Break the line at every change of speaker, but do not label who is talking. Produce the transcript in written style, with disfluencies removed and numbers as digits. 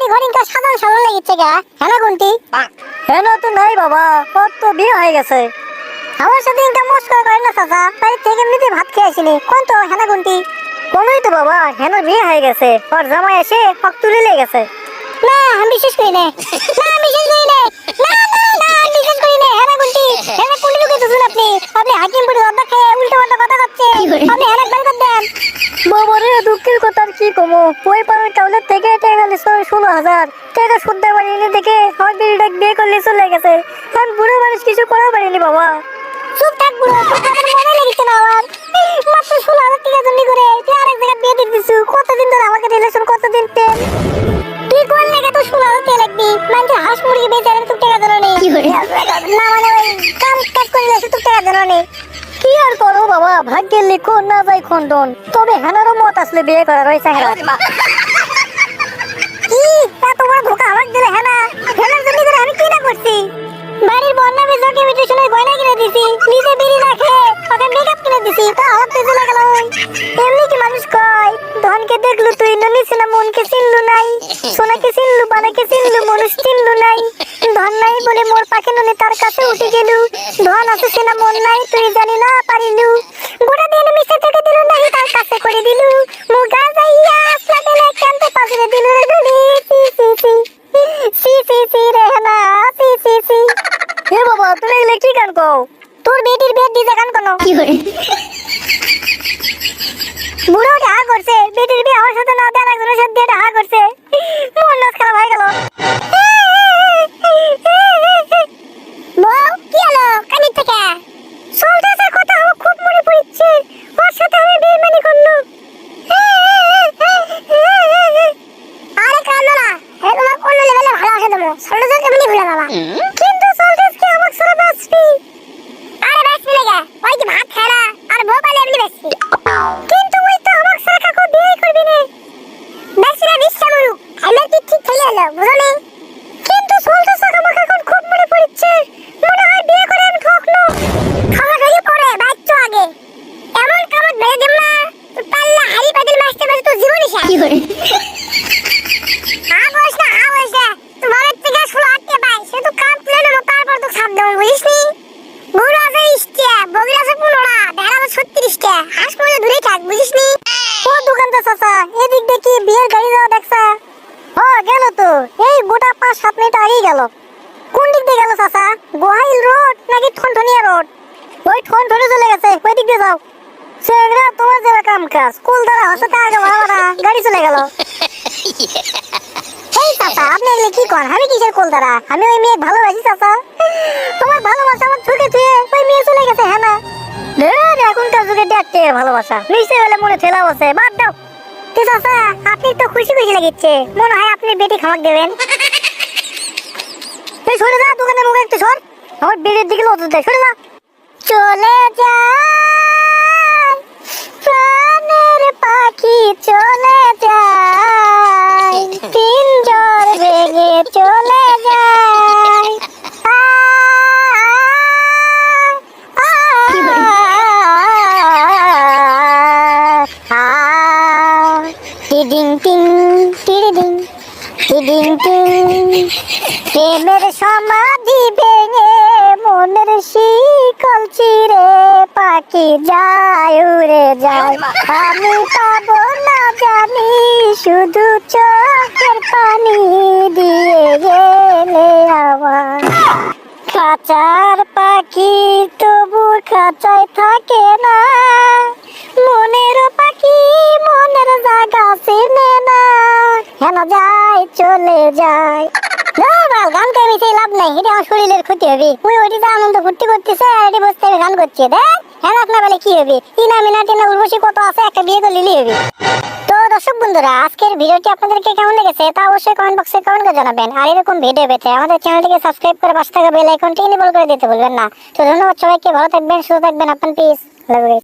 বাড়ি ঘর ইনকা সাজান সাজান লাগিচ্ছে গা হেনা কোনটি
হেনা তো নাই বাবা, ওর তো বিয়ে হয়ে গেছে।
আমার সাথে ইনকা মস্করা করে না চাচা, বাড়ি থেকে এমনিতে ভাত খেয়ে আসিনি। কোন তো হেনা কোনটি?
কোনই তো বাবা, হেনার বিয়ে হয়ে গেছে, ওর জামাই এসে হক তুলে লেগে গেছে।
না আমি বিশ্বাস করি না, না আমি বিশ্বাস করি না, না না না আমি বিশ্বাস করি না। হেনা কোনটি? হেনা কোনটি লোকে দুজন আপনি আপনি হাকিম পুরি অর্ধা খেয়ে উল্টো পাল্টা কথা করছে। আপনি হেনা বের করে দেন।
বাবা রে, দুঃখের কথা আর কি কমো, ওই পাড়ার টাউলের থেকে টাকা নিছো 16,000 টাকা শুদ্ধ বাড়িয়ে দেখে আমার বিয়েটা বিয়ে করলে চলে গেছে। আমি বুড়ো মানুষ কিছু করা পারিনি বাবা।
চুপ থাক বুড়ো, তোর কথার মনে লেগেছে না আমার। মাত্র 16,000 টাকা জন্য করে তুই আরেক জায়গায় বিয়ে দিয়ে দিছু। কতদিন ধরে আমাকে রিলেশন, কতদিন প্রেম। তুই কোন লেগে তো 16,000 টাকা লাগবি? মানে হাঁস মুরগি বেচে আর তোর টাকা দেনো নেই না, মানে ওই কাম কাজ করে লেছে তোর টাকা দেনো নেই।
কি আর করো বাবা, ভাগ্যের লিখন না যায় খণ্ডন। তবে হেনারও মত আসলে বিয়ে করার ওই চেহারা।
কি এত বড় ধোকা আমাকে দিলে? হেনা হেনার জন্য করে আমি কি না করছি? বাড়ির বন্যা বেজে ইনভিটেশনের গয়না কিনে দিছি, নিজে বিড়ি না খেয়ে ওকে মেকআপ কিনে দিছি, তো আমার তো চলে গেল। এমনি কি মানুষ কয় ধনকে দেখলু তুই নলিস না মনকে চিনলু নাই, সোনাকে চিনলু বানাকে চিনলু মানুষ চিনলু নাই। ধন নাই বলে মোর পাখি ননি তার কাছে উঠে গেলু, ধন আছে সে না মন নাই তুই জানি না পারিলু। গোটা দিন মিশে থেকে দিলু নাহি তার কাছে করে দিলু, মুগা যাইয়া আসলা বেলা কানতে পাশে দিলু রে ধনি। সি সি সি সি সি সি রে হেনা, সি সি সি।
হে বাবা, তুমি এগুলো কি গান কও?
তোর বেটির বিয়ে দিতে গান কোন বুড়ো ডাহা করছে, বেটির বিয়ে আমার সাথে না দেন একজনের সাথে দিয়ে ডাহা করছে। মন নাচ খারাপ হয়ে গেল। বউ কি হলো কানির থেকে? সলদাসের কথা আমার খুব মনে পড়ছে, ওর সাথে আমি বেইমানি করলু। আরে কাঁদো না, হে তোমার অন্য লেভেলে ভালোবাসা দেবো, সলদাসের কেমনি ভুলে বাবা। কিন্তু সলদাস কি আমার সারা বাঁচবি? আরে বাঁচবি লেগে ওই কি ভাত খায় না আর বউ পালে এমনি বাঁচবি। কিন্তু ওই তো আমার সারা কাকু বিয়ে করবি না, বেশিরা বিশ্বা মরু আমার কি ঠিক থেকে এলো বুঝো নি? কিন্তু সলদাস আমাকে এখন খুব মনে পড়ছে, মনে হয় বিয়ে করে আমি ঠকনো। খাওয়া খাইয়ে পড়ে বাচ্চা আগে এমন কামত বেড়ে দেব না, পাল্লা হাড়ি পাতিল মাছতে মাছতে তোর জীবনই শেষ। বলিস না তোমার থেকে 16,000 টাকা পাই, সে তো কাম তুলে নেবো, তারপর তো ছাপ দেবো বুঝিস নি? গরু আছে 20টা, বগরি আছে 15টা, ভেড়া আছে 36টা, হাঁস মুরগি দূরেই থাক বুঝিস নি? ও দোকানদার চাচা, এদিক দেখি বিয়ের গাড়ি যাওয়া দেখছা?
গেল তো, এই গোটা 5-7 মিনিট আগেই গেল।
কোন দিক দিয়ে গেল চাচা? গোহাইল রোড নাকি ঠনঠনিয়া রোড?
ওই ঠন চলে গেছে, ওই দিক দিয়ে যাও। সেগরা তোমার যারা কাম কাজ কুল দ্বারা হাসতে আগে ভালো না, গাড়ি চলে গেল।
এই চাচা আপনি এগুলো কি করেন? আমি কিসের কলতারা? আমি ওই মেয়ে ভালোবাসি চাচা, তোমার ভালোবাসা আমার ছুটে ছুঁয়ে ওই মেয়ে চলে গেছে। হ্যাঁ না
এখনকার যুগে দেখতে ভালোবাসা নিশ্চয় হলে মনে ঠেলা আছে, বাদ দাও।
তো চাচা আপনি তো খুশি খুশি লাগছে, মনে হয় আপনি বেটি খামাক দেবেন।
এই সরে যা, দোকানের মুখে একটু সর, আমার বেড়ের দিকে নজর দেয়, সরে যা।
চলে যায় প্রাণের পাখি, চলে যায় পিঞ্জর ভেঙে চলে যায়। টিডিং টিং টিডিং টিডিং টিং, প্রেমের সমাধি ভেঙে মনের শিকল চিরে পাখি যায় উড়ে যায়। আমি পাবো না জানি শুধু চোখের পানি দিয়ে গেলে আমার। খাঁচার পাখি তবু খাঁচায় থাকে না, মনের পাখি মনের জায়গা চেনে না, হেন যায় চলে যায়। গান গাইতে লাভ নাই, এটা আমার শরীরের ক্ষতি হবে। ওই ওইটা আনন্দ ফুর্তি করতেছে আর এটি বসতে গান করছে, দেখ হ্যাঁ না বলে কি হবে? ইনা মিনা টিনা উর্বশী কত আছে, একটা বিয়ে করে নিলেই হবে। তো দর্শক বন্ধুরা, আজকের ভিডিওটি আপনাদেরকে কেমন লেগেছে তা অবশ্যই কমেন্ট বক্সে কমেন্ট করে জানাবেন। আর এরকম ভিডিও পেতে আমাদের চ্যানেলটিকে সাবস্ক্রাইব করে পাশে থাকা বেল আইকনটি এনেবল করে দিতে ভুলবেন না। তো ধন্যবাদ সবাইকে, ভালো থাকবেন, সুস্থ থাকবেন, আপনার পিস।